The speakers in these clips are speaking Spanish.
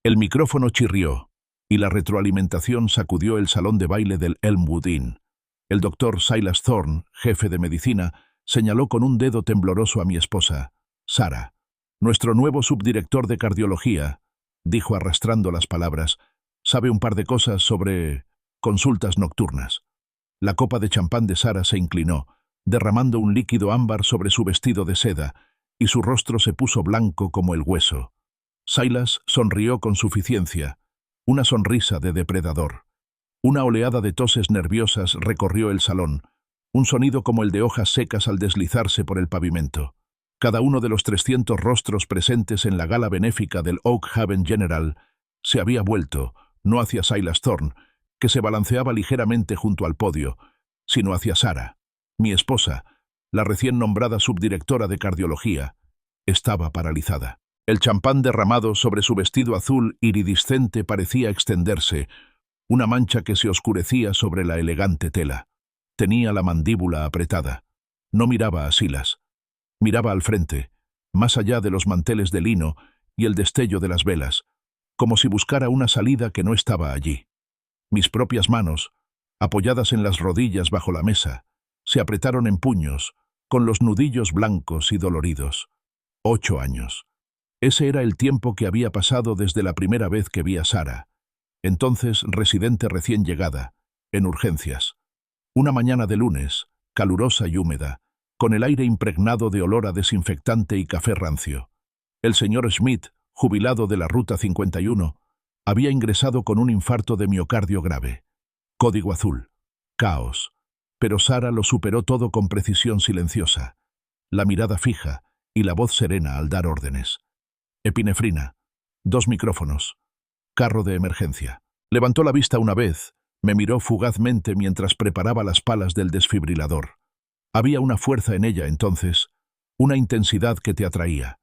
El micrófono chirrió, y la retroalimentación sacudió el salón de baile del Elmwood Inn. El doctor Silas Thorne, jefe de medicina, señaló con un dedo tembloroso a mi esposa, Sarah. Nuestro nuevo subdirector de cardiología, dijo arrastrando las palabras, sabe un par de cosas sobre consultas nocturnas. La copa de champán de Sarah se inclinó, derramando un líquido ámbar sobre su vestido de seda, y su rostro se puso blanco como el hueso. Silas sonrió con suficiencia, una sonrisa de depredador. Una oleada de toses nerviosas recorrió el salón, un sonido como el de hojas secas al deslizarse por el pavimento. Cada uno de los 300 rostros presentes en la gala benéfica del Oak Haven General se había vuelto, no hacia Silas Thorne, que se balanceaba ligeramente junto al podio, sino hacia Sarah, mi esposa, la recién nombrada subdirectora de cardiología. Estaba paralizada. El champán derramado sobre su vestido azul iridiscente parecía extenderse, una mancha que se oscurecía sobre la elegante tela. Tenía la mandíbula apretada. No miraba a Silas. Miraba al frente, más allá de los manteles de lino y el destello de las velas, como si buscara una salida que no estaba allí. Mis propias manos, apoyadas en las rodillas bajo la mesa, se apretaron en puños, con los nudillos blancos y doloridos. 8 años. Ese era el tiempo que había pasado desde la primera vez que vi a Sarah, entonces residente recién llegada, en urgencias. Una mañana de lunes, calurosa y húmeda, con el aire impregnado de olor a desinfectante y café rancio. El señor Schmidt, jubilado de la Ruta 51, había ingresado con un infarto de miocardio grave. Código azul. Caos. Pero Sarah lo superó todo con precisión silenciosa, la mirada fija y la voz serena al dar órdenes. Epinefrina. 2 micrófonos. Carro de emergencia. Levantó la vista una vez, me miró fugazmente mientras preparaba las palas del desfibrilador. Había una fuerza en ella entonces, una intensidad que te atraía.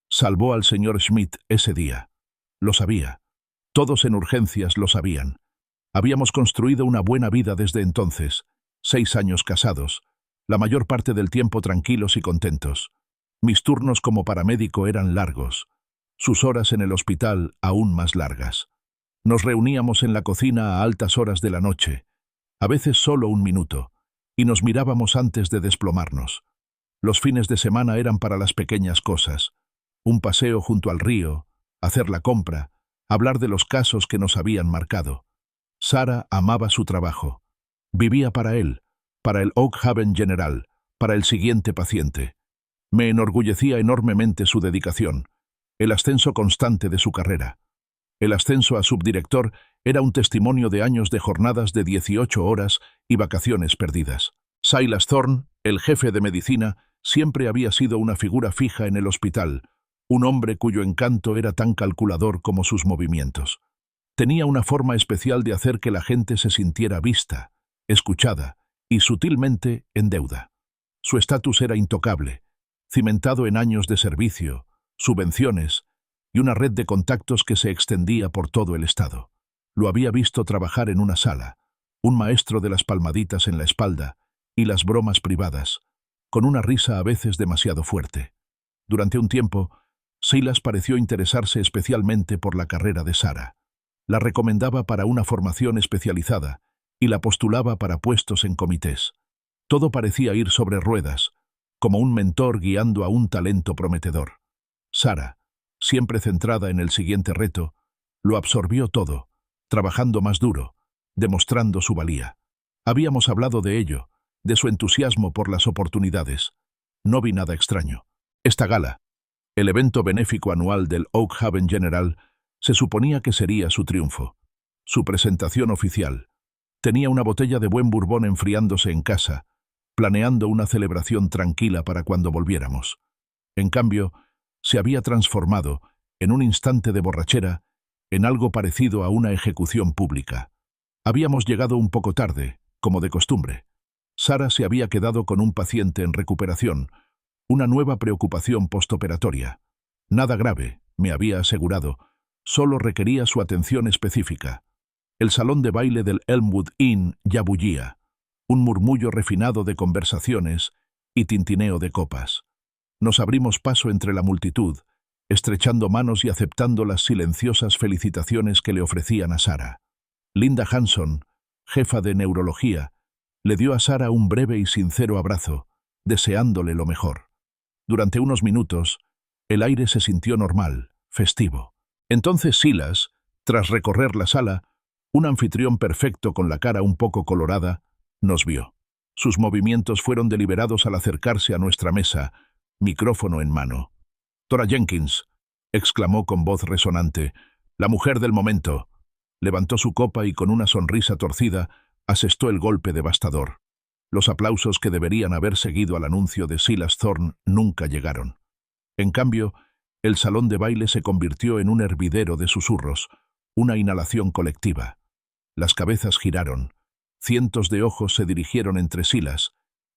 Salvó al señor Schmidt ese día. Lo sabía. Todos en urgencias lo sabían. Habíamos construido una buena vida desde entonces, 6 años casados, la mayor parte del tiempo tranquilos y contentos. Mis turnos como paramédico eran largos, sus horas en el hospital aún más largas. Nos reuníamos en la cocina a altas horas de la noche, a veces solo 1 minuto, y nos mirábamos antes de desplomarnos. Los fines de semana eran para las pequeñas cosas, un paseo junto al río, hacer la compra, hablar de los casos que nos habían marcado. Sarah amaba su trabajo. Vivía para él, para el Oak Haven General, para el siguiente paciente. Me enorgullecía enormemente su dedicación, el ascenso constante de su carrera. El ascenso a subdirector era un testimonio de años de jornadas de 18 horas y vacaciones perdidas. Silas Thorne, el jefe de medicina, siempre había sido una figura fija en el hospital, un hombre cuyo encanto era tan calculador como sus movimientos. Tenía una forma especial de hacer que la gente se sintiera vista, escuchada y sutilmente en deuda. Su estatus era intocable, cimentado en años de servicio, subvenciones y una red de contactos que se extendía por todo el estado. Lo había visto trabajar en una sala, un maestro de las palmaditas en la espalda y las bromas privadas, con una risa a veces demasiado fuerte. Durante un tiempo, Silas pareció interesarse especialmente por la carrera de Sarah. La recomendaba para una formación especializada y la postulaba para puestos en comités. Todo parecía ir sobre ruedas, como un mentor guiando a un talento prometedor. Sarah, siempre centrada en el siguiente reto, lo absorbió todo, trabajando más duro, demostrando su valía. Habíamos hablado de ello, de su entusiasmo por las oportunidades. No vi nada extraño. Esta gala, el evento benéfico anual del Oak Haven General, se suponía que sería su triunfo, su presentación oficial. Tenía una botella de buen Bourbon enfriándose en casa, planeando una celebración tranquila para cuando volviéramos. En cambio, se había transformado, en un instante de borrachera, en algo parecido a una ejecución pública. Habíamos llegado un poco tarde, como de costumbre. Sarah se había quedado con un paciente en recuperación, una nueva preocupación postoperatoria. Nada grave, me había asegurado, solo requería su atención específica. El salón de baile del Elmwood Inn ya bullía, un murmullo refinado de conversaciones y tintineo de copas. Nos abrimos paso entre la multitud, estrechando manos y aceptando las silenciosas felicitaciones que le ofrecían a Sara. Linda Hanson, jefa de neurología, le dio a Sara un breve y sincero abrazo, deseándole lo mejor. Durante unos minutos, el aire se sintió normal, festivo. Entonces Silas, tras recorrer la sala, un anfitrión perfecto con la cara un poco colorada, nos vio. Sus movimientos fueron deliberados al acercarse a nuestra mesa, micrófono en mano. «Tora Jenkins», exclamó con voz resonante, «la mujer del momento». Levantó su copa y con una sonrisa torcida asestó el golpe devastador. Los aplausos que deberían haber seguido al anuncio de Silas Thorne nunca llegaron. En cambio, el salón de baile se convirtió en un hervidero de susurros, una inhalación colectiva. Las cabezas giraron. Cientos de ojos se dirigieron entre Silas,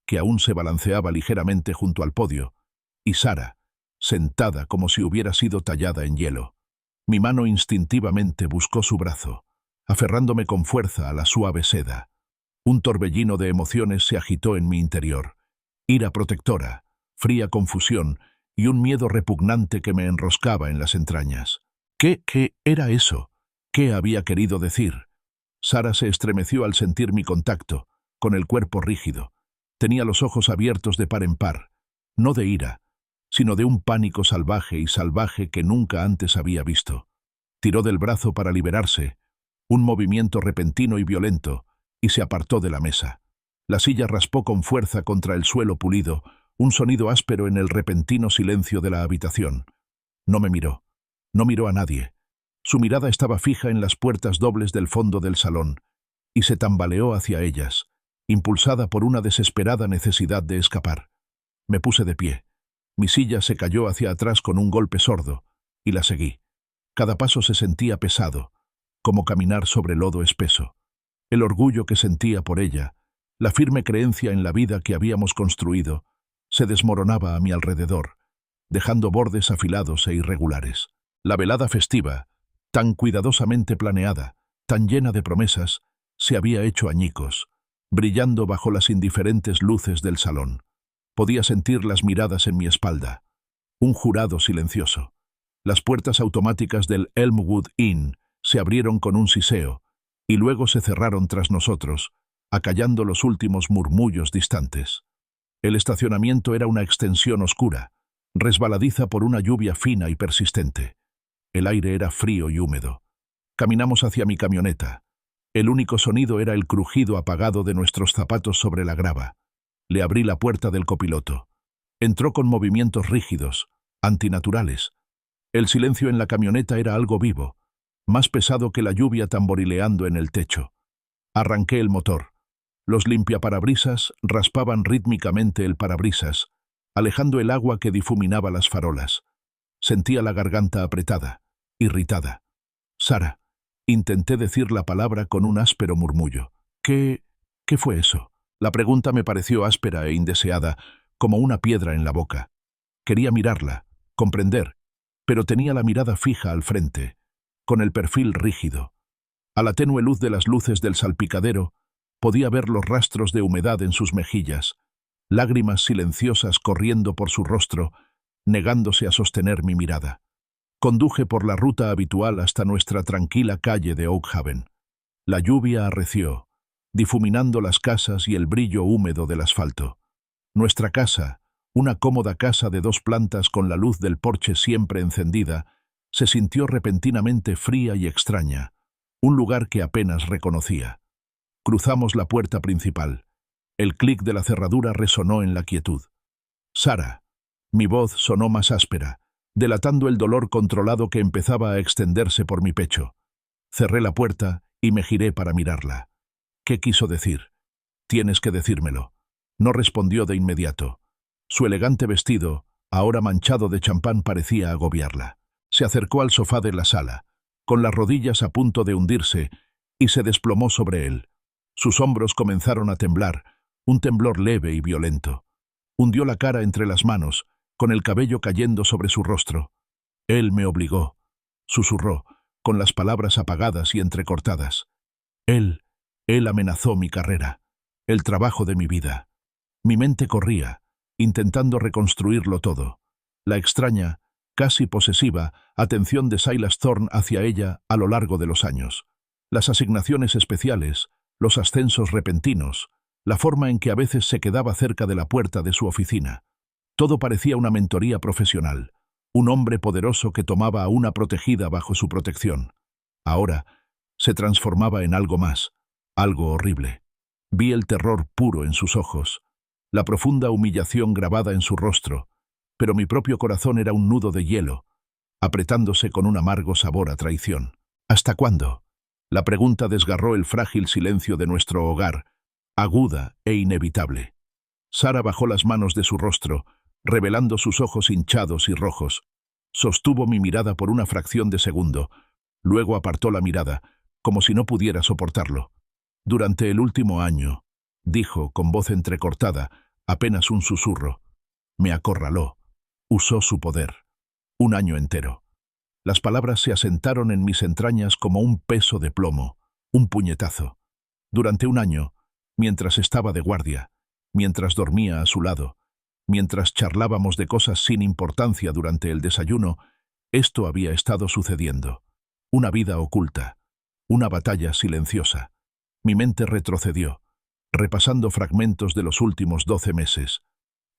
que aún se balanceaba ligeramente junto al podio, y Sara, sentada como si hubiera sido tallada en hielo. Mi mano instintivamente buscó su brazo, aferrándome con fuerza a la suave seda. Un torbellino de emociones se agitó en mi interior. Ira protectora, fría confusión y un miedo repugnante que me enroscaba en las entrañas. ¿Qué era eso? ¿Qué había querido decir? Sara se estremeció al sentir mi contacto, con el cuerpo rígido. Tenía los ojos abiertos de par en par, no de ira, sino de un pánico salvaje que nunca antes había visto. Tiró del brazo para liberarse, un movimiento repentino y violento, y se apartó de la mesa. La silla raspó con fuerza contra el suelo pulido, un sonido áspero en el repentino silencio de la habitación. No me miró. No miró a nadie. Su mirada estaba fija en las puertas dobles del fondo del salón, y se tambaleó hacia ellas, impulsada por una desesperada necesidad de escapar. Me puse de pie. Mi silla se cayó hacia atrás con un golpe sordo, y la seguí. Cada paso se sentía pesado, como caminar sobre lodo espeso. El orgullo que sentía por ella, la firme creencia en la vida que habíamos construido, se desmoronaba a mi alrededor, dejando bordes afilados e irregulares. La velada festiva, tan cuidadosamente planeada, tan llena de promesas, se había hecho añicos, brillando bajo las indiferentes luces del salón. Podía sentir las miradas en mi espalda. Un jurado silencioso. Las puertas automáticas del Elmwood Inn se abrieron con un siseo, y luego se cerraron tras nosotros, acallando los últimos murmullos distantes. El estacionamiento era una extensión oscura, resbaladiza por una lluvia fina y persistente. El aire era frío y húmedo. Caminamos hacia mi camioneta. El único sonido era el crujido apagado de nuestros zapatos sobre la grava. Le abrí la puerta del copiloto. Entró con movimientos rígidos, antinaturales. El silencio en la camioneta era algo vivo, más pesado que la lluvia tamborileando en el techo. Arranqué el motor. Los limpiaparabrisas raspaban rítmicamente el parabrisas, alejando el agua que difuminaba las farolas. Sentía la garganta apretada, irritada. «Sara», intenté decir la palabra con un áspero murmullo. ¿Qué fue eso? La pregunta me pareció áspera e indeseada, como una piedra en la boca. Quería mirarla, comprender, pero tenía la mirada fija al frente, con el perfil rígido. A la tenue luz de las luces del salpicadero, podía ver los rastros de humedad en sus mejillas, lágrimas silenciosas corriendo por su rostro, negándose a sostener mi mirada. Conduje por la ruta habitual hasta nuestra tranquila calle de Oakhaven. La lluvia arreció, difuminando las casas y el brillo húmedo del asfalto. Nuestra casa, una cómoda casa de 2 plantas con la luz del porche siempre encendida, se sintió repentinamente fría y extraña, un lugar que apenas reconocía. Cruzamos la puerta principal. El clic de la cerradura resonó en la quietud. «Sara». Mi voz sonó más áspera, delatando el dolor controlado que empezaba a extenderse por mi pecho. Cerré la puerta y me giré para mirarla. ¿Qué quiso decir? «Tienes que decírmelo». No respondió de inmediato. Su elegante vestido, ahora manchado de champán, parecía agobiarla. Se acercó al sofá de la sala, con las rodillas a punto de hundirse, y se desplomó sobre él. Sus hombros comenzaron a temblar, un temblor leve y violento. Hundió la cara entre las manos, con el cabello cayendo sobre su rostro. «Él me obligó», susurró, con las palabras apagadas y entrecortadas. Él amenazó mi carrera, el trabajo de mi vida». Mi mente corría, intentando reconstruirlo todo. La extraña, casi posesiva, atención de Silas Thorne hacia ella a lo largo de los años. Las asignaciones especiales, los ascensos repentinos, la forma en que a veces se quedaba cerca de la puerta de su oficina. Todo parecía una mentoría profesional, un hombre poderoso que tomaba a una protegida bajo su protección. Ahora se transformaba en algo más, algo horrible. Vi el terror puro en sus ojos, la profunda humillación grabada en su rostro, pero mi propio corazón era un nudo de hielo, apretándose con un amargo sabor a traición. ¿Hasta cuándo? La pregunta desgarró el frágil silencio de nuestro hogar, aguda e inevitable. Sara bajó las manos de su rostro, revelando sus ojos hinchados y rojos. Sostuvo mi mirada por una fracción de segundo, luego apartó la mirada, como si no pudiera soportarlo. Durante el último año, dijo con voz entrecortada, apenas un susurro, me acorraló, usó su poder. Un año entero. Las palabras se asentaron en mis entrañas como un peso de plomo, un puñetazo. Durante un año, mientras estaba de guardia, mientras dormía a su lado, mientras charlábamos de cosas sin importancia durante el desayuno, esto había estado sucediendo. Una vida oculta, una batalla silenciosa. Mi mente retrocedió, repasando fragmentos de los últimos 12 meses.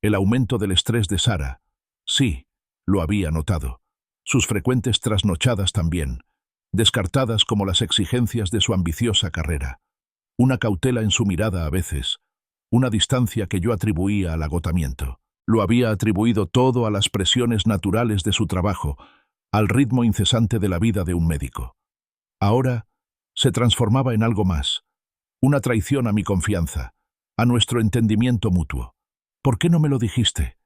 El aumento del estrés de Sara. Sí, lo había notado. Sus frecuentes trasnochadas también, descartadas como las exigencias de su ambiciosa carrera. Una cautela en su mirada a veces, una distancia que yo atribuía al agotamiento. Lo había atribuido todo a las presiones naturales de su trabajo, al ritmo incesante de la vida de un médico. Ahora se transformaba en algo más, una traición a mi confianza, a nuestro entendimiento mutuo. ¿Por qué no me lo dijiste?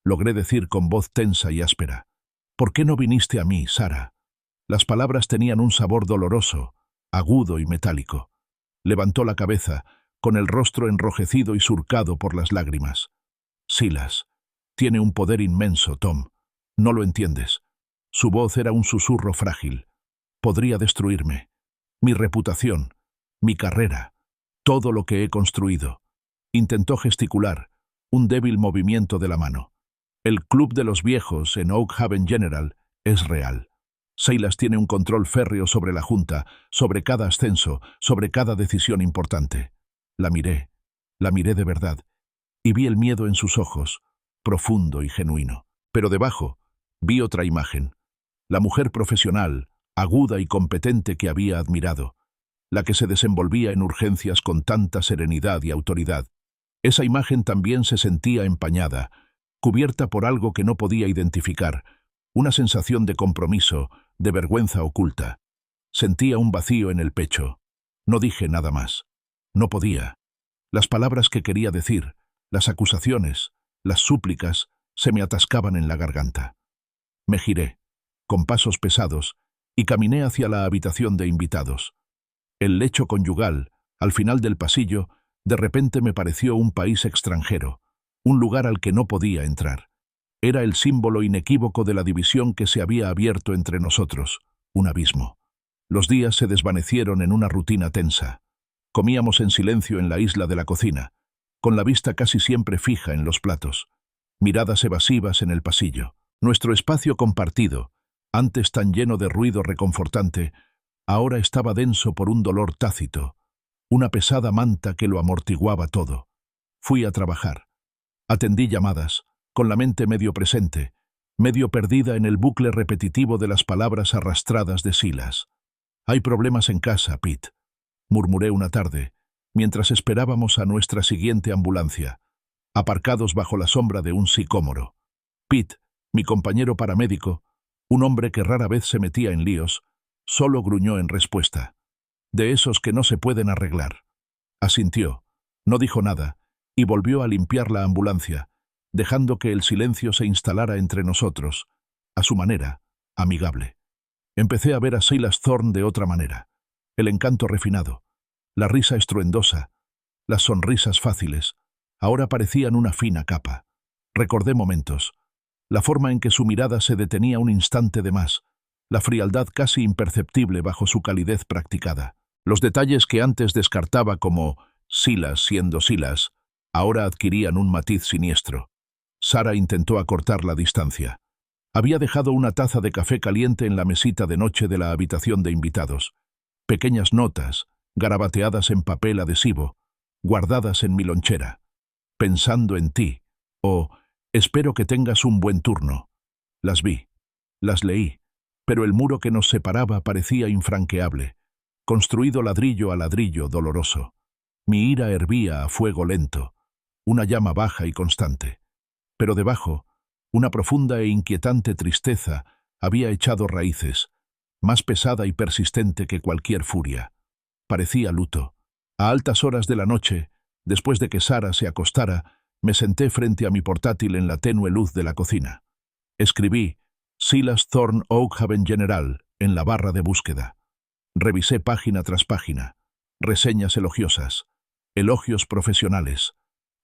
Logré decir con voz tensa y áspera. ¿Por qué no viniste a mí, Sara? Las palabras tenían un sabor doloroso, agudo y metálico. Levantó la cabeza, con el rostro enrojecido y surcado por las lágrimas. Silas, tiene un poder inmenso, Tom. No lo entiendes. Su voz era un susurro frágil. Podría destruirme. Mi reputación, mi carrera, todo lo que he construido. Intentó gesticular, un débil movimiento de la mano. El Club de los Viejos en Oak Haven General es real. Silas tiene un control férreo sobre la Junta, sobre cada ascenso, sobre cada decisión importante. La miré de verdad, y vi el miedo en sus ojos, profundo y genuino. Pero debajo, vi otra imagen. La mujer profesional, aguda y competente que había admirado, la que se desenvolvía en urgencias con tanta serenidad y autoridad. Esa imagen también se sentía empañada, cubierta por algo que no podía identificar, una sensación de compromiso, de vergüenza oculta. Sentía un vacío en el pecho. No dije nada más. No podía. Las palabras que quería decir, las acusaciones, las súplicas, se me atascaban en la garganta. Me giré, con pasos pesados, y caminé hacia la habitación de invitados. El lecho conyugal, al final del pasillo, de repente me pareció un país extranjero, un lugar al que no podía entrar. Era el símbolo inequívoco de la división que se había abierto entre nosotros, un abismo. Los días se desvanecieron en una rutina tensa. Comíamos en silencio en la isla de la cocina, con la vista casi siempre fija en los platos, miradas evasivas en el pasillo. Nuestro espacio compartido, antes tan lleno de ruido reconfortante, ahora estaba denso por un dolor tácito, una pesada manta que lo amortiguaba todo. Fui a trabajar. Atendí llamadas, con la mente medio presente, medio perdida en el bucle repetitivo de las palabras arrastradas de Silas. «Hay problemas en casa, Pete», murmuré una tarde, mientras esperábamos a nuestra siguiente ambulancia, aparcados bajo la sombra de un sicómoro. Pete, mi compañero paramédico, un hombre que rara vez se metía en líos, solo gruñó en respuesta. «De esos que no se pueden arreglar». Asintió, no dijo nada, y volvió a limpiar la ambulancia, dejando que el silencio se instalara entre nosotros, a su manera, amigable. Empecé a ver a Silas Thorne de otra manera. El encanto refinado, la risa estruendosa, las sonrisas fáciles, ahora parecían una fina capa. Recordé momentos, la forma en que su mirada se detenía un instante de más, la frialdad casi imperceptible bajo su calidez practicada. Los detalles que antes descartaba como Silas siendo Silas, ahora adquirían un matiz siniestro. Sara intentó acortar la distancia. Había dejado una taza de café caliente en la mesita de noche de la habitación de invitados. Pequeñas notas, garabateadas en papel adhesivo, guardadas en mi lonchera. Pensando en ti, o espero que tengas un buen turno. Las vi, las leí, pero el muro que nos separaba parecía infranqueable, construido ladrillo a ladrillo doloroso. Mi ira hervía a fuego lento, una llama baja y constante. Pero debajo, una profunda e inquietante tristeza había echado raíces, más pesada y persistente que cualquier furia. Parecía luto. A altas horas de la noche, después de que Sara se acostara, me senté frente a mi portátil en la tenue luz de la cocina. Escribí Silas Thorne Oakhaven General en la barra de búsqueda. Revisé página tras página, reseñas elogiosas, elogios profesionales,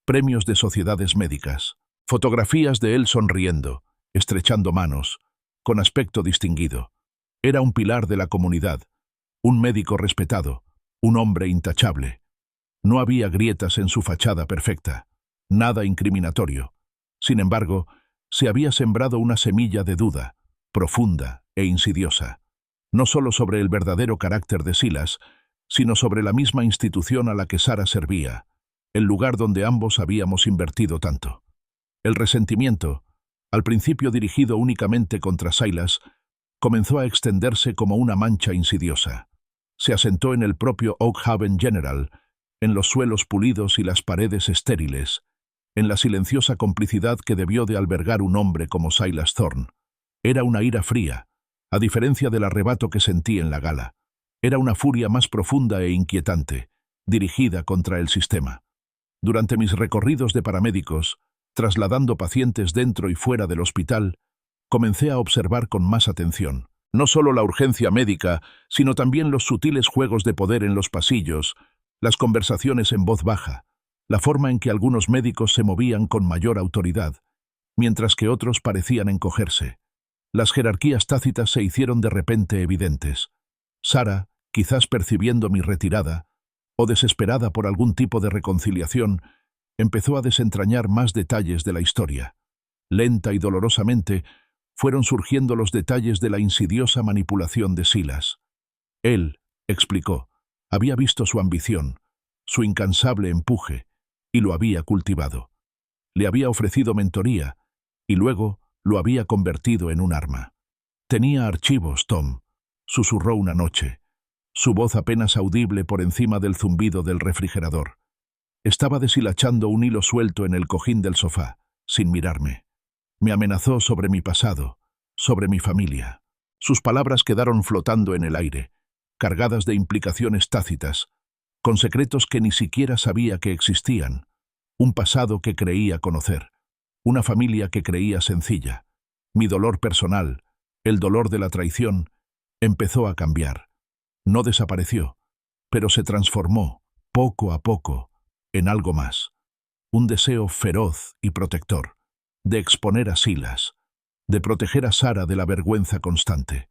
premios de sociedades médicas, fotografías de él sonriendo, estrechando manos, con aspecto distinguido. Era un pilar de la comunidad, un médico respetado, un hombre intachable. No había grietas en su fachada perfecta, nada incriminatorio. Sin embargo, se había sembrado una semilla de duda, profunda e insidiosa, no solo sobre el verdadero carácter de Silas, sino sobre la misma institución a la que Sara servía, el lugar donde ambos habíamos invertido tanto. El resentimiento, al principio dirigido únicamente contra Silas, comenzó a extenderse como una mancha insidiosa. Se asentó en el propio Oakhaven General, en los suelos pulidos y las paredes estériles, en la silenciosa complicidad que debió de albergar un hombre como Silas Thorne. Era una ira fría, a diferencia del arrebato que sentí en la gala. Era una furia más profunda e inquietante, dirigida contra el sistema. Durante mis recorridos de paramédicos, trasladando pacientes dentro y fuera del hospital, comencé a observar con más atención, no solo la urgencia médica, sino también los sutiles juegos de poder en los pasillos, las conversaciones en voz baja, la forma en que algunos médicos se movían con mayor autoridad, mientras que otros parecían encogerse. Las jerarquías tácitas se hicieron de repente evidentes. Sara, quizás percibiendo mi retirada, o desesperada por algún tipo de reconciliación, empezó a desentrañar más detalles de la historia. Lenta y dolorosamente, fueron surgiendo los detalles de la insidiosa manipulación de Silas. Él, explicó, había visto su ambición, su incansable empuje, y lo había cultivado. Le había ofrecido mentoría, y luego lo había convertido en un arma. Tenía archivos, Tom, susurró una noche, su voz apenas audible por encima del zumbido del refrigerador. Estaba deshilachando un hilo suelto en el cojín del sofá, sin mirarme. Me amenazó sobre mi pasado, sobre mi familia. Sus palabras quedaron flotando en el aire, cargadas de implicaciones tácitas, con secretos que ni siquiera sabía que existían, un pasado que creía conocer, una familia que creía sencilla. Mi dolor personal, el dolor de la traición, empezó a cambiar. No desapareció, pero se transformó, poco a poco, en algo más. Un deseo feroz y protector, de exponer a Silas, de proteger a Sara de la vergüenza constante.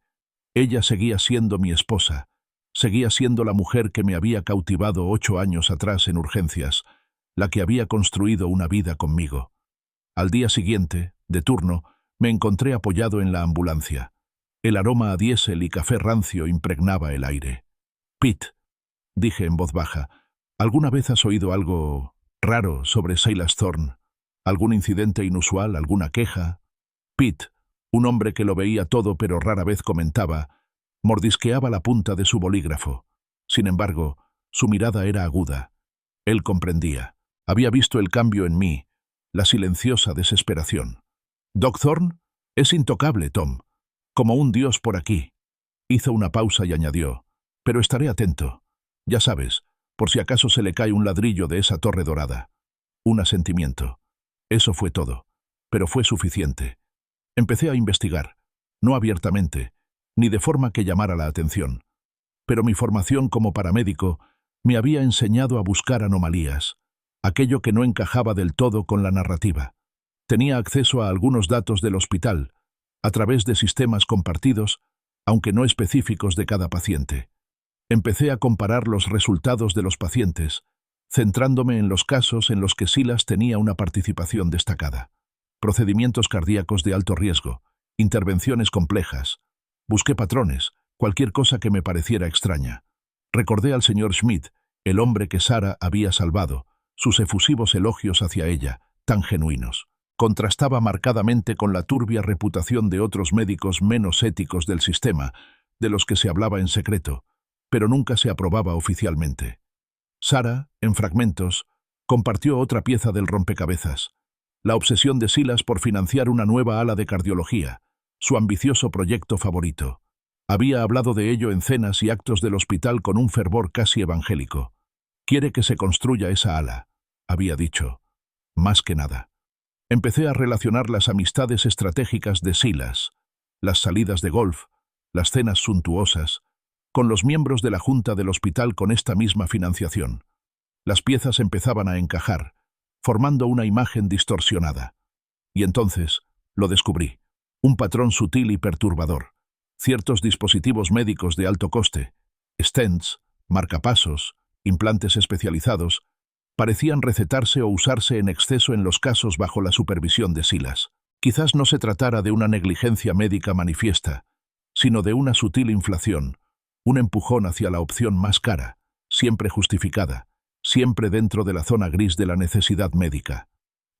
Ella seguía siendo mi esposa, seguía siendo la mujer que me había cautivado 8 años atrás en urgencias, la que había construido una vida conmigo. Al día siguiente, de turno, me encontré apoyado en la ambulancia. El aroma a diésel y café rancio impregnaba el aire. «Pete», dije en voz baja, «¿alguna vez has oído algo raro sobre Silas Thorne? ¿Algún incidente inusual, alguna queja?» Pete, un hombre que lo veía todo pero rara vez comentaba, mordisqueaba la punta de su bolígrafo. Sin embargo, su mirada era aguda. Él comprendía. Había visto el cambio en mí, la silenciosa desesperación. «Doc Thorne es intocable, Tom, como un dios por aquí». Hizo una pausa y añadió, «pero estaré atento. Ya sabes, por si acaso se le cae un ladrillo de esa torre dorada». Un asentimiento. Eso fue todo, pero fue suficiente. Empecé a investigar, no abiertamente, ni de forma que llamara la atención. Pero mi formación como paramédico me había enseñado a buscar anomalías, aquello que no encajaba del todo con la narrativa. Tenía acceso a algunos datos del hospital, a través de sistemas compartidos, aunque no específicos de cada paciente. Empecé a comparar los resultados de los pacientes, centrándome en los casos en los que Silas tenía una participación destacada. Procedimientos cardíacos de alto riesgo, intervenciones complejas. Busqué patrones, cualquier cosa que me pareciera extraña. Recordé al señor Schmidt, el hombre que Sara había salvado, sus efusivos elogios hacia ella, tan genuinos. Contrastaba marcadamente con la turbia reputación de otros médicos menos éticos del sistema, de los que se hablaba en secreto, pero nunca se aprobaba oficialmente. Sara, en fragmentos, compartió otra pieza del rompecabezas, la obsesión de Silas por financiar una nueva ala de cardiología, su ambicioso proyecto favorito. Había hablado de ello en cenas y actos del hospital con un fervor casi evangélico. «Quiere que se construya esa ala», había dicho. Más que nada. Empecé a relacionar las amistades estratégicas de Silas, las salidas de golf, las cenas suntuosas, con los miembros de la junta del hospital con esta misma financiación. Las piezas empezaban a encajar, formando una imagen distorsionada. Y entonces lo descubrí, un patrón sutil y perturbador. Ciertos dispositivos médicos de alto coste, stents, marcapasos, implantes especializados, parecían recetarse o usarse en exceso en los casos bajo la supervisión de Silas. Quizás no se tratara de una negligencia médica manifiesta, sino de una sutil inflación, un empujón hacia la opción más cara, siempre justificada, siempre dentro de la zona gris de la necesidad médica.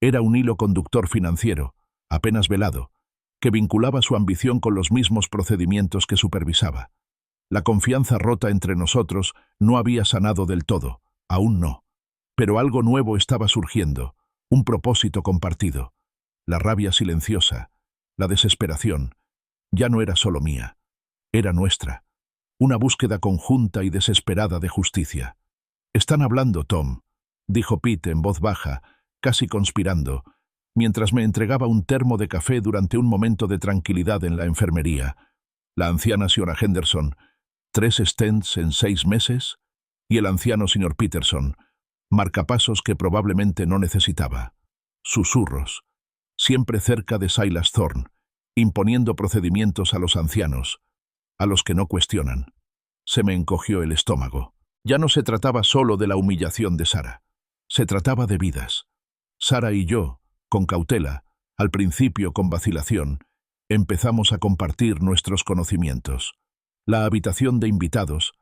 Era un hilo conductor financiero, apenas velado, que vinculaba su ambición con los mismos procedimientos que supervisaba. La confianza rota entre nosotros no había sanado del todo, aún no. Pero algo nuevo estaba surgiendo, un propósito compartido. La rabia silenciosa, la desesperación, ya no era solo mía, era nuestra. Una búsqueda conjunta y desesperada de justicia. «Están hablando, Tom», dijo Pete en voz baja, casi conspirando, mientras me entregaba un termo de café durante un momento de tranquilidad en la enfermería. La anciana señora Henderson, 3 stents en 6 meses, y el anciano señor Peterson, marcapasos que probablemente no necesitaba. Susurros, siempre cerca de Silas Thorne, imponiendo procedimientos a los ancianos, a los que no cuestionan. Se me encogió el estómago. Ya no se trataba solo de la humillación de Sara. Se trataba de vidas. Sara y yo, con cautela, al principio con vacilación, empezamos a compartir nuestros conocimientos. La habitación de invitados,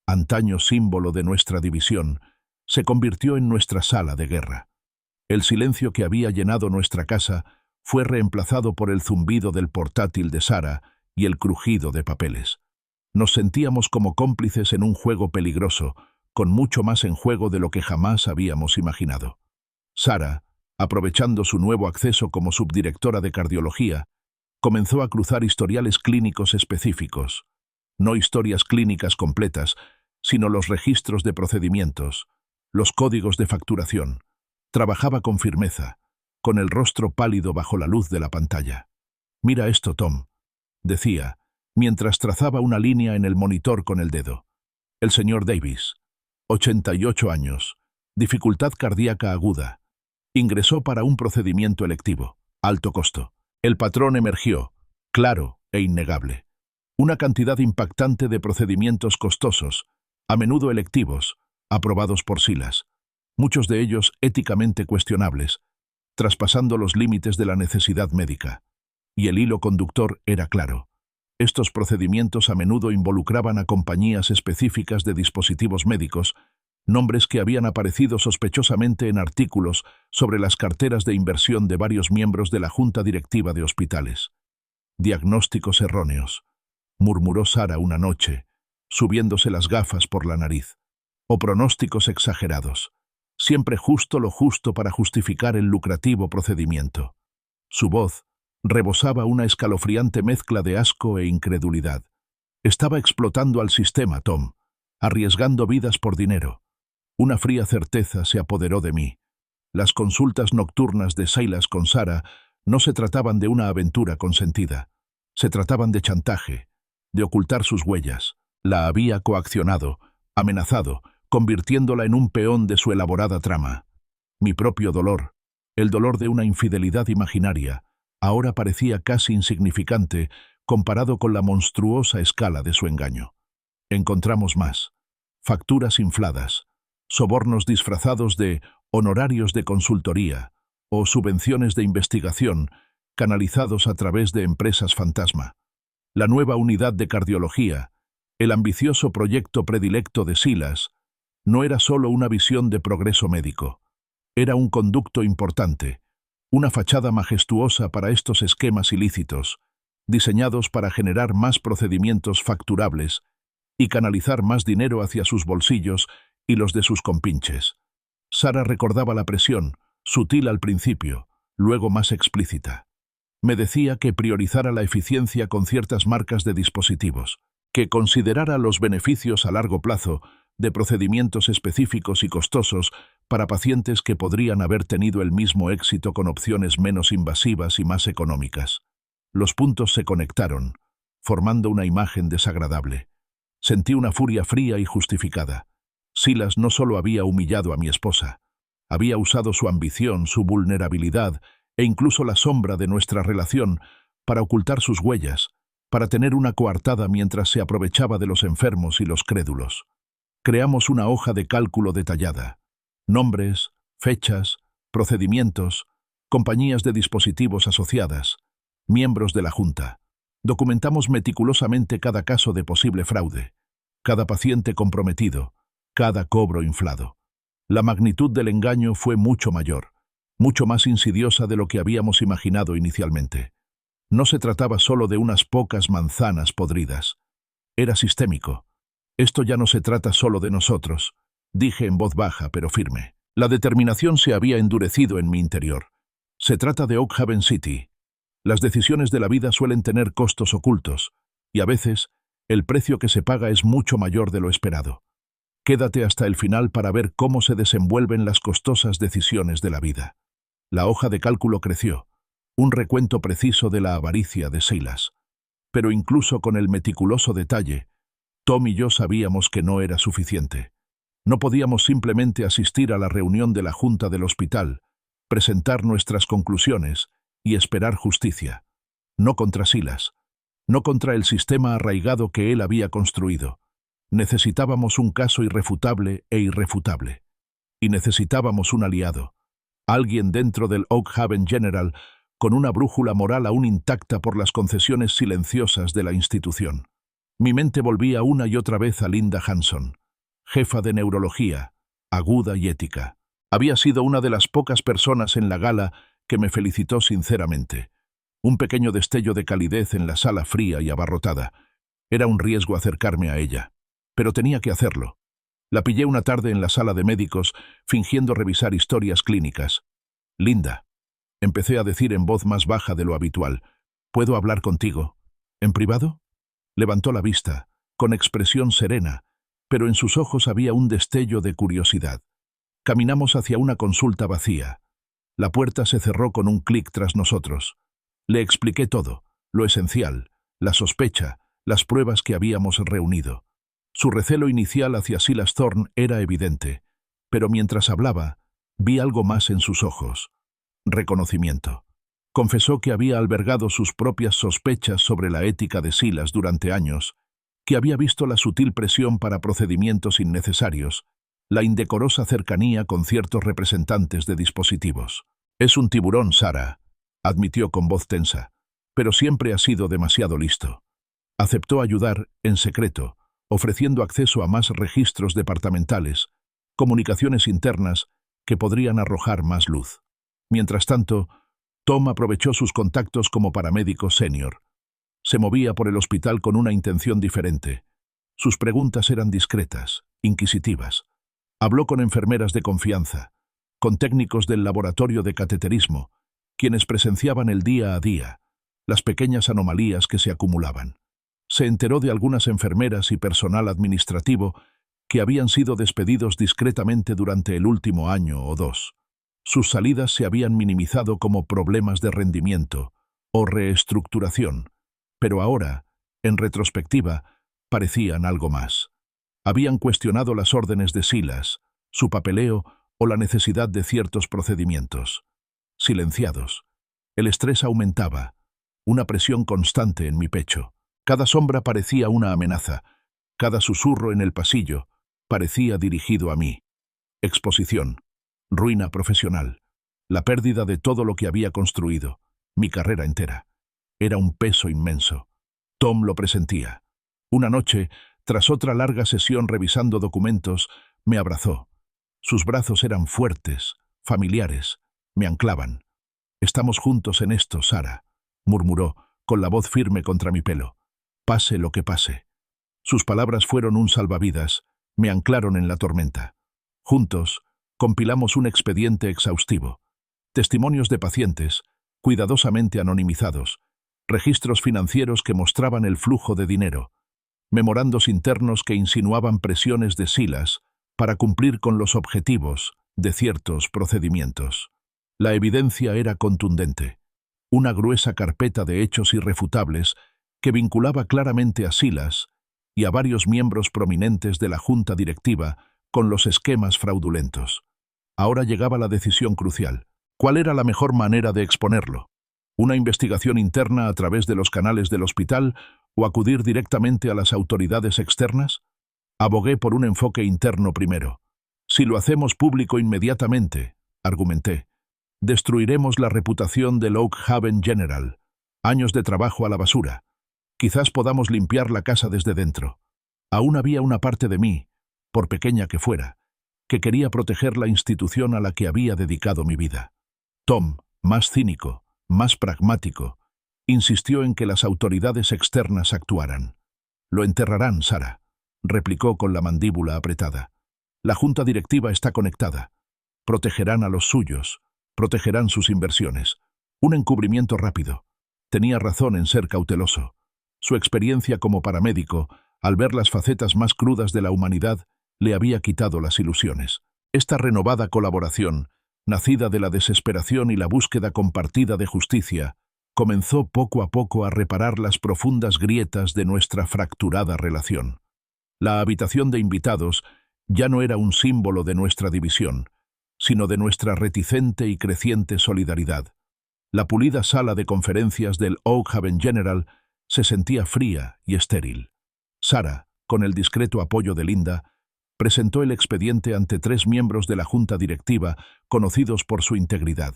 antaño símbolo de nuestra división, se convirtió en nuestra sala de guerra. El silencio que había llenado nuestra casa fue reemplazado por el zumbido del portátil de Sara y el crujido de papeles. Nos sentíamos como cómplices en un juego peligroso, con mucho más en juego de lo que jamás habíamos imaginado. Sara, aprovechando su nuevo acceso como subdirectora de cardiología, comenzó a cruzar historiales clínicos específicos, no historias clínicas completas, sino los registros de procedimientos, los códigos de facturación. Trabajaba con firmeza, con el rostro pálido bajo la luz de la pantalla. «Mira esto, Tom», decía, mientras trazaba una línea en el monitor con el dedo. «El señor Davis, 88 años, dificultad cardíaca aguda. Ingresó para un procedimiento electivo, alto costo. El patrón emergió, claro e innegable. Una cantidad impactante de procedimientos costosos, a menudo electivos, aprobados por Silas, muchos de ellos éticamente cuestionables, traspasando los límites de la necesidad médica. Y el hilo conductor era claro. Estos procedimientos a menudo involucraban a compañías específicas de dispositivos médicos, nombres que habían aparecido sospechosamente en artículos sobre las carteras de inversión de varios miembros de la junta directiva de hospitales. «Diagnósticos erróneos», murmuró Sara una noche, subiéndose las gafas por la nariz. «O pronósticos exagerados, siempre justo lo justo para justificar el lucrativo procedimiento». Su voz rebosaba una escalofriante mezcla de asco e incredulidad. Estaba explotando al sistema, Tom, arriesgando vidas por dinero. Una fría certeza se apoderó de mí. Las consultas nocturnas de Silas con Sara no se trataban de una aventura consentida. Se trataban de chantaje, de ocultar sus huellas. La había coaccionado, amenazado, convirtiéndola en un peón de su elaborada trama. Mi propio dolor, el dolor de una infidelidad imaginaria, ahora parecía casi insignificante comparado con la monstruosa escala de su engaño. Encontramos más. Facturas infladas, sobornos disfrazados de honorarios de consultoría o subvenciones de investigación canalizados a través de empresas fantasma. La nueva unidad de cardiología, el ambicioso proyecto predilecto de Silas, no era solo una visión de progreso médico. Era un conducto importante, una fachada majestuosa para estos esquemas ilícitos, diseñados para generar más procedimientos facturables y canalizar más dinero hacia sus bolsillos y los de sus compinches. Sara recordaba la presión, sutil al principio, luego más explícita. Me decía que priorizara la eficiencia con ciertas marcas de dispositivos, que considerara los beneficios a largo plazo de procedimientos específicos y costosos para pacientes que podrían haber tenido el mismo éxito con opciones menos invasivas y más económicas. Los puntos se conectaron, formando una imagen desagradable. Sentí una furia fría y justificada. Silas no solo había humillado a mi esposa, había usado su ambición, su vulnerabilidad e incluso la sombra de nuestra relación para ocultar sus huellas, para tener una coartada mientras se aprovechaba de los enfermos y los crédulos. Creamos una hoja de cálculo detallada. Nombres, fechas, procedimientos, compañías de dispositivos asociadas, miembros de la Junta. Documentamos meticulosamente cada caso de posible fraude, cada paciente comprometido, cada cobro inflado. La magnitud del engaño fue mucho mayor, mucho más insidiosa de lo que habíamos imaginado inicialmente. No se trataba solo de unas pocas manzanas podridas. Era sistémico. Esto ya no se trata solo de nosotros, dije en voz baja pero firme. La determinación se había endurecido en mi interior. Se trata de Oak Haven City. Las decisiones de la vida suelen tener costos ocultos, y a veces el precio que se paga es mucho mayor de lo esperado. Quédate hasta el final para ver cómo se desenvuelven las costosas decisiones de la vida. La hoja de cálculo creció, un recuento preciso de la avaricia de Silas. Pero incluso con el meticuloso detalle, Tom y yo sabíamos que no era suficiente. No podíamos simplemente asistir a la reunión de la Junta del hospital, presentar nuestras conclusiones y esperar justicia. No contra Silas, no contra el sistema arraigado que él había construido. Necesitábamos un caso irrefutable e irrefutable. Y necesitábamos un aliado, alguien dentro del Oak Haven General con una brújula moral aún intacta por las concesiones silenciosas de la institución. Mi mente volvía una y otra vez a Linda Hanson, jefa de neurología, aguda y ética. Había sido una de las pocas personas en la gala que me felicitó sinceramente. Un pequeño destello de calidez en la sala fría y abarrotada. Era un riesgo acercarme a ella, pero tenía que hacerlo. La pillé una tarde en la sala de médicos, fingiendo revisar historias clínicas. Linda, empecé a decir en voz más baja de lo habitual, ¿puedo hablar contigo? ¿En privado? Levantó la vista, con expresión serena, pero en sus ojos había un destello de curiosidad. Caminamos hacia una consulta vacía. La puerta se cerró con un clic tras nosotros. Le expliqué todo, lo esencial, la sospecha, las pruebas que habíamos reunido. Su recelo inicial hacia Silas Thorne era evidente, pero mientras hablaba, vi algo más en sus ojos. Reconocimiento. Confesó que había albergado sus propias sospechas sobre la ética de Silas durante años, que había visto la sutil presión para procedimientos innecesarios, la indecorosa cercanía con ciertos representantes de dispositivos. Es un tiburón, Sara, admitió con voz tensa, pero siempre ha sido demasiado listo. Aceptó ayudar, en secreto, ofreciendo acceso a más registros departamentales, comunicaciones internas que podrían arrojar más luz. Mientras tanto, Tom aprovechó sus contactos como paramédico senior. Se movía por el hospital con una intención diferente. Sus preguntas eran discretas, inquisitivas. Habló con enfermeras de confianza, con técnicos del laboratorio de cateterismo, quienes presenciaban el día a día, las pequeñas anomalías que se acumulaban. Se enteró de algunas enfermeras y personal administrativo que habían sido despedidos discretamente durante el último año o dos. Sus salidas se habían minimizado como problemas de rendimiento o reestructuración, pero ahora, en retrospectiva, parecían algo más. Habían cuestionado las órdenes de Silas, su papeleo o la necesidad de ciertos procedimientos. Silenciados. El estrés aumentaba, una presión constante en mi pecho. Cada sombra parecía una amenaza, cada susurro en el pasillo parecía dirigido a mí. Exposición. Ruina profesional. La pérdida de todo lo que había construido. mi carrera entera. Era un peso inmenso. Tom lo presentía. Una noche, tras otra larga sesión revisando documentos, me abrazó. Sus brazos eran fuertes, familiares, me anclaban. «Estamos juntos en esto, Sara», murmuró, con la voz firme contra mi pelo. «Pase lo que pase». Sus palabras fueron un salvavidas, me anclaron en la tormenta. Juntos, compilamos un expediente exhaustivo. Testimonios de pacientes, cuidadosamente anonimizados, registros financieros que mostraban el flujo de dinero, memorandos internos que insinuaban presiones de Silas para cumplir con los objetivos de ciertos procedimientos. La evidencia era contundente. Una gruesa carpeta de hechos irrefutables que vinculaba claramente a Silas y a varios miembros prominentes de la junta directiva con los esquemas fraudulentos. Ahora llegaba la decisión crucial. ¿Cuál era la mejor manera de exponerlo? ¿Una investigación interna a través de los canales del hospital o acudir directamente a las autoridades externas? Abogué por un enfoque interno primero. Si lo hacemos público inmediatamente, argumenté, destruiremos la reputación del Oak Haven General. Años de trabajo a la basura. Quizás podamos limpiar la casa desde dentro. Aún había una parte de mí, por pequeña que fuera, que quería proteger la institución a la que había dedicado mi vida. Tom, más cínico, más pragmático, insistió en que las autoridades externas actuaran. «Lo enterrarán, Sara», replicó con la mandíbula apretada. «La junta directiva está conectada. Protegerán a los suyos, protegerán sus inversiones. Un encubrimiento rápido. Tenía razón en ser cauteloso. Su experiencia como paramédico, al ver las facetas más crudas de la humanidad, le había quitado las ilusiones. Esta renovada colaboración, nacida de la desesperación y la búsqueda compartida de justicia, comenzó poco a poco a reparar las profundas grietas de nuestra fracturada relación. La habitación de invitados ya no era un símbolo de nuestra división, sino de nuestra reticente y creciente solidaridad. La pulida sala de conferencias del Oak Haven General se sentía fría y estéril. Sara, con el discreto apoyo de Linda, presentó el expediente ante 3 miembros de la junta directiva conocidos por su integridad.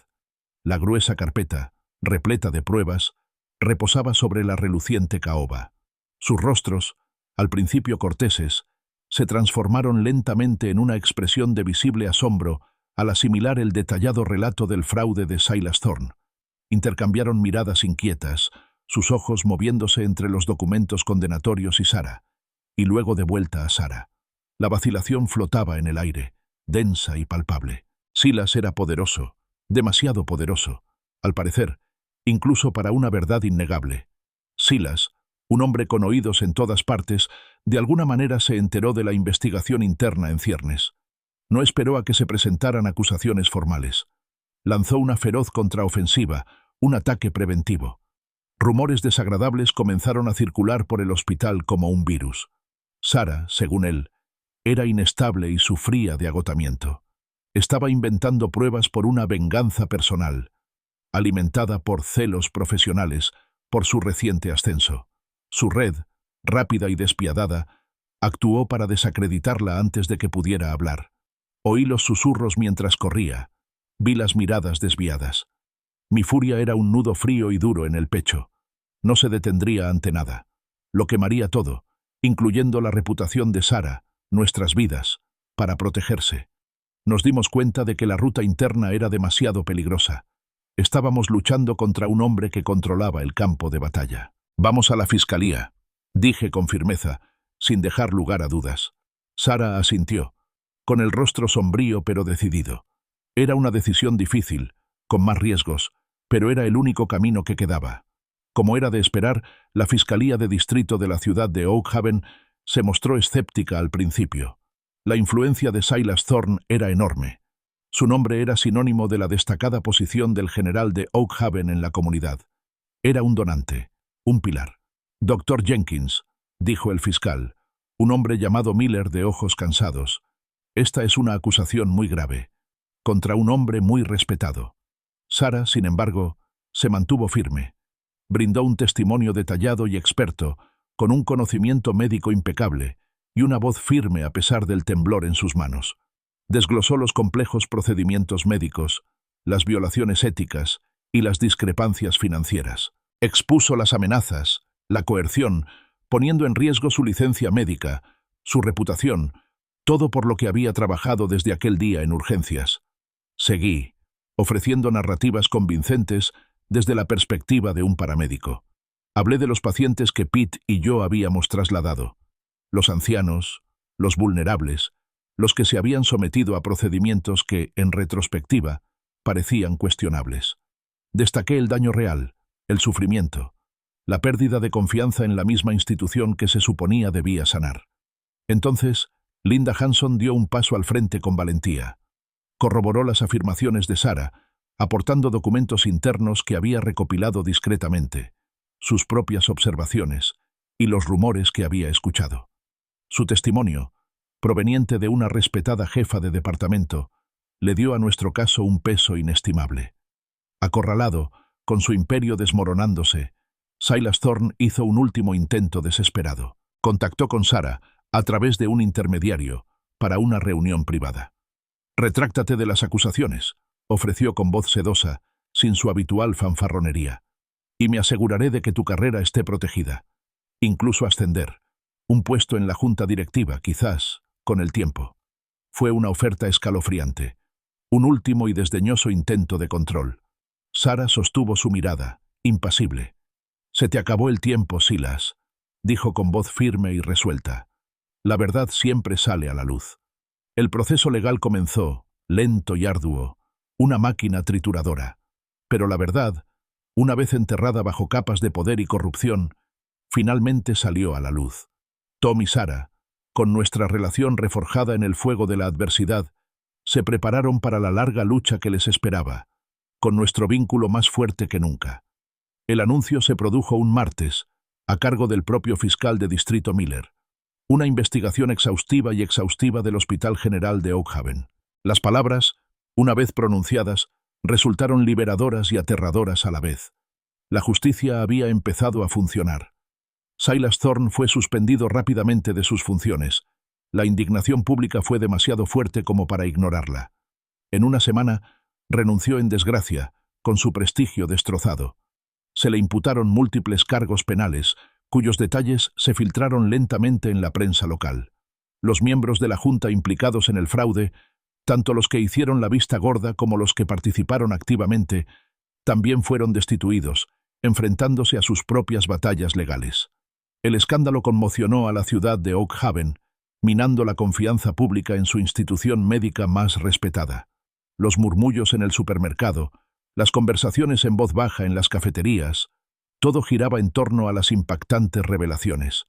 La gruesa carpeta, repleta de pruebas, reposaba sobre la reluciente caoba. Sus rostros, al principio corteses, se transformaron lentamente en una expresión de visible asombro al asimilar el detallado relato del fraude de Silas Thorne. Intercambiaron miradas inquietas, sus ojos moviéndose entre los documentos condenatorios y Sara, y luego de vuelta a Sara. La vacilación flotaba en el aire, densa y palpable. Silas era poderoso, demasiado poderoso, al parecer, incluso para una verdad innegable. Silas, un hombre con oídos en todas partes, de alguna manera se enteró de la investigación interna en ciernes. No esperó a que se presentaran acusaciones formales. Lanzó una feroz contraofensiva, un ataque preventivo. Rumores desagradables comenzaron a circular por el hospital como un virus. Sara, según él, era inestable y sufría de agotamiento. Estaba inventando pruebas por una venganza personal, alimentada por celos profesionales, por su reciente ascenso. Su red, rápida y despiadada, actuó para desacreditarla antes de que pudiera hablar. Oí los susurros mientras corría, vi las miradas desviadas. Mi furia era un nudo frío y duro en el pecho. No se detendría ante nada. Lo quemaría todo, incluyendo la reputación de Sara, nuestras vidas, para protegerse. Nos dimos cuenta de que la ruta interna era demasiado peligrosa. Estábamos luchando contra un hombre que controlaba el campo de batalla. «Vamos a la fiscalía», dije con firmeza, sin dejar lugar a dudas. Sara asintió, con el rostro sombrío pero decidido. Era una decisión difícil, con más riesgos, pero era el único camino que quedaba. Como era de esperar, la Fiscalía de Distrito de la ciudad de Oak Haven se mostró escéptica al principio. La influencia de Silas Thorne era enorme. Su nombre era sinónimo de la destacada posición del general de Oak Haven en la comunidad. Era un donante, un pilar. «Dr. Jenkins», dijo el fiscal, un hombre llamado Miller de ojos cansados. «Esta es una acusación muy grave, contra un hombre muy respetado». Sara, sin embargo, se mantuvo firme. Brindó un testimonio detallado y experto, con un conocimiento médico impecable y una voz firme a pesar del temblor en sus manos. Desglosó los complejos procedimientos médicos, las violaciones éticas y las discrepancias financieras. Expuso las amenazas, la coerción, poniendo en riesgo su licencia médica, su reputación, todo por lo que había trabajado desde aquel día en urgencias. Seguí, ofreciendo narrativas convincentes desde la perspectiva de un paramédico. Hablé de los pacientes que Pete y yo habíamos trasladado, los ancianos, los vulnerables, los que se habían sometido a procedimientos que, en retrospectiva, parecían cuestionables. Destaqué el daño real, el sufrimiento, la pérdida de confianza en la misma institución que se suponía debía sanar. Entonces, Linda Hanson dio un paso al frente con valentía. Corroboró las afirmaciones de Sarah, aportando documentos internos que había recopilado discretamente, sus propias observaciones y los rumores que había escuchado. Su testimonio, proveniente de una respetada jefa de departamento, le dio a nuestro caso un peso inestimable. Acorralado, con su imperio desmoronándose, Silas Thorne hizo un último intento desesperado. Contactó con Sarah, a través de un intermediario, para una reunión privada. «Retráctate de las acusaciones», ofreció con voz sedosa, sin su habitual fanfarronería. «Y me aseguraré de que tu carrera esté protegida. Incluso ascender. Un puesto en la junta directiva, quizás, con el tiempo». Fue una oferta escalofriante. Un último y desdeñoso intento de control. Sarah sostuvo su mirada, impasible. «Se te acabó el tiempo, Silas», dijo con voz firme y resuelta. «La verdad siempre sale a la luz». El proceso legal comenzó, lento y arduo, una máquina trituradora. Pero la verdad, una vez enterrada bajo capas de poder y corrupción, finalmente salió a la luz. Tom y Sarah, con nuestra relación reforjada en el fuego de la adversidad, se prepararon para la larga lucha que les esperaba, con nuestro vínculo más fuerte que nunca. El anuncio se produjo un martes, a cargo del propio fiscal de distrito Miller. Una investigación exhaustiva y exhaustiva del Hospital General de Oak Haven. Las palabras, una vez pronunciadas, resultaron liberadoras y aterradoras a la vez. La justicia había empezado a funcionar. Silas Thorne fue suspendido rápidamente de sus funciones. La indignación pública fue demasiado fuerte como para ignorarla. En una semana, renunció en desgracia, con su prestigio destrozado. Se le imputaron múltiples cargos penales, cuyos detalles se filtraron lentamente en la prensa local. Los miembros de la Junta implicados en el fraude, tanto los que hicieron la vista gorda como los que participaron activamente, también fueron destituidos, enfrentándose a sus propias batallas legales. El escándalo conmocionó a la ciudad de Oak Haven, minando la confianza pública en su institución médica más respetada. Los murmullos en el supermercado, las conversaciones en voz baja en las cafeterías, todo giraba en torno a las impactantes revelaciones.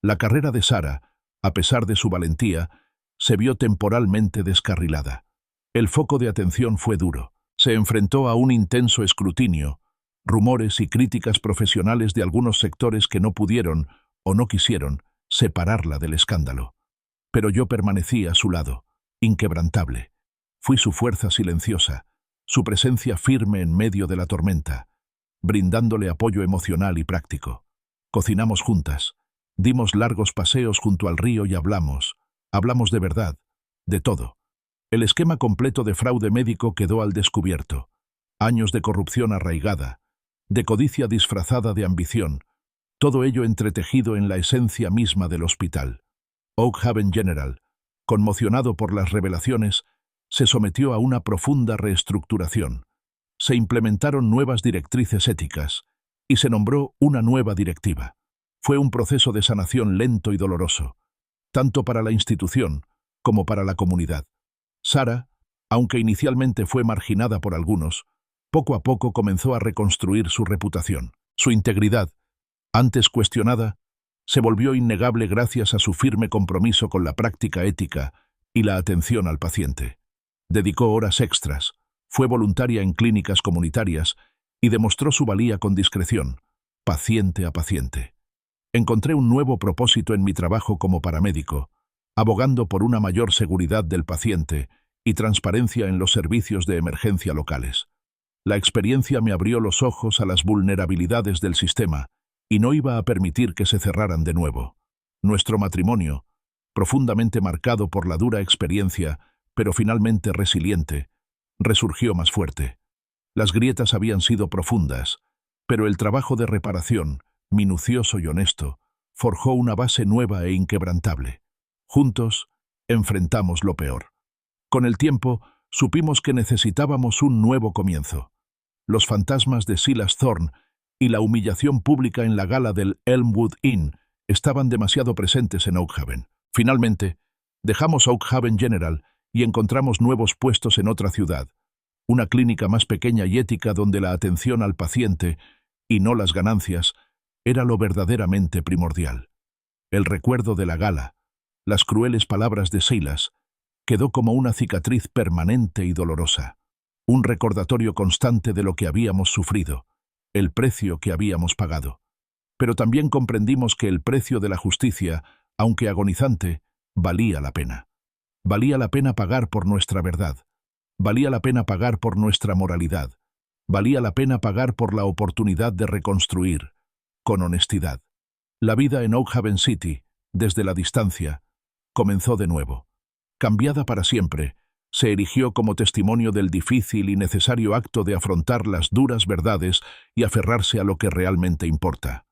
La carrera de Sarah, a pesar de su valentía, se vio temporalmente descarrilada. El foco de atención fue duro. Se enfrentó a un intenso escrutinio, rumores y críticas profesionales de algunos sectores que no pudieron, o no quisieron, separarla del escándalo. Pero yo permanecí a su lado, inquebrantable. Fui su fuerza silenciosa, su presencia firme en medio de la tormenta, brindándole apoyo emocional y práctico. Cocinamos juntas, dimos largos paseos junto al río y hablamos de verdad, de todo. El esquema completo de fraude médico quedó al descubierto. Años de corrupción arraigada, de codicia disfrazada de ambición, todo ello entretejido en la esencia misma del hospital. Oak Haven General, conmocionado por las revelaciones, se sometió a una profunda reestructuración. Se implementaron nuevas directrices éticas y se nombró una nueva directiva. Fue un proceso de sanación lento y doloroso, tanto para la institución como para la comunidad. Sarah, aunque inicialmente fue marginada por algunos, poco a poco comenzó a reconstruir su reputación. Su integridad, antes cuestionada, se volvió innegable gracias a su firme compromiso con la práctica ética y la atención al paciente. Dedicó horas extras, fue voluntaria en clínicas comunitarias y demostró su valía con discreción, paciente a paciente. Encontré un nuevo propósito en mi trabajo como paramédico, abogando por una mayor seguridad del paciente y transparencia en los servicios de emergencia locales. La experiencia me abrió los ojos a las vulnerabilidades del sistema y no iba a permitir que se cerraran de nuevo. Nuestro matrimonio, profundamente marcado por la dura experiencia, pero finalmente resiliente, resurgió más fuerte. Las grietas habían sido profundas, pero el trabajo de reparación, minucioso y honesto, forjó una base nueva e inquebrantable. Juntos, enfrentamos lo peor. Con el tiempo, supimos que necesitábamos un nuevo comienzo. Los fantasmas de Silas Thorne y la humillación pública en la gala del Elmwood Inn estaban demasiado presentes en Oakhaven. Finalmente, dejamos Oakhaven General y encontramos nuevos puestos en otra ciudad, una clínica más pequeña y ética donde la atención al paciente, y no las ganancias, era lo verdaderamente primordial. El recuerdo de la gala, las crueles palabras de Silas, quedó como una cicatriz permanente y dolorosa, un recordatorio constante de lo que habíamos sufrido, el precio que habíamos pagado. Pero también comprendimos que el precio de la justicia, aunque agonizante, valía la pena. Valía la pena pagar por nuestra verdad. Valía la pena pagar por nuestra moralidad. Valía la pena pagar por la oportunidad de reconstruir, con honestidad. La vida en Oakhaven City, desde la distancia, comenzó de nuevo. Cambiada para siempre, se erigió como testimonio del difícil y necesario acto de afrontar las duras verdades y aferrarse a lo que realmente importa.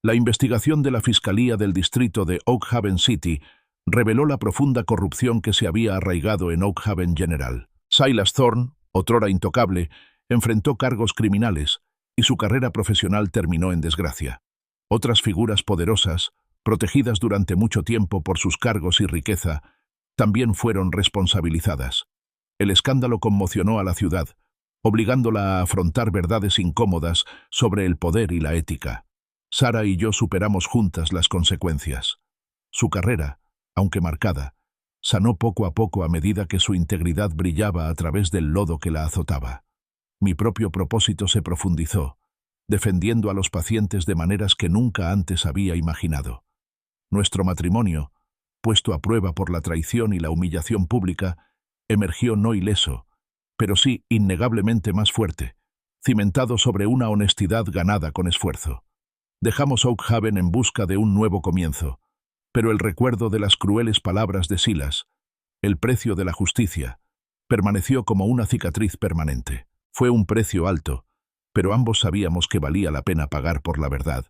La investigación de la Fiscalía del Distrito de Oakhaven City reveló la profunda corrupción que se había arraigado en Oakhaven General. Silas Thorne, otrora intocable, enfrentó cargos criminales y su carrera profesional terminó en desgracia. Otras figuras poderosas, protegidas durante mucho tiempo por sus cargos y riqueza, también fueron responsabilizadas. El escándalo conmocionó a la ciudad, obligándola a afrontar verdades incómodas sobre el poder y la ética. Sarah y yo superamos juntas las consecuencias. Su carrera, aunque marcada, sanó poco a poco a medida que su integridad brillaba a través del lodo que la azotaba. Mi propio propósito se profundizó, defendiendo a los pacientes de maneras que nunca antes había imaginado. Nuestro matrimonio, puesto a prueba por la traición y la humillación pública, emergió no ileso, pero sí innegablemente más fuerte, cimentado sobre una honestidad ganada con esfuerzo. Dejamos Oakhaven en busca de un nuevo comienzo, pero el recuerdo de las crueles palabras de Silas, el precio de la justicia, permaneció como una cicatriz permanente. Fue un precio alto, pero ambos sabíamos que valía la pena pagar por la verdad.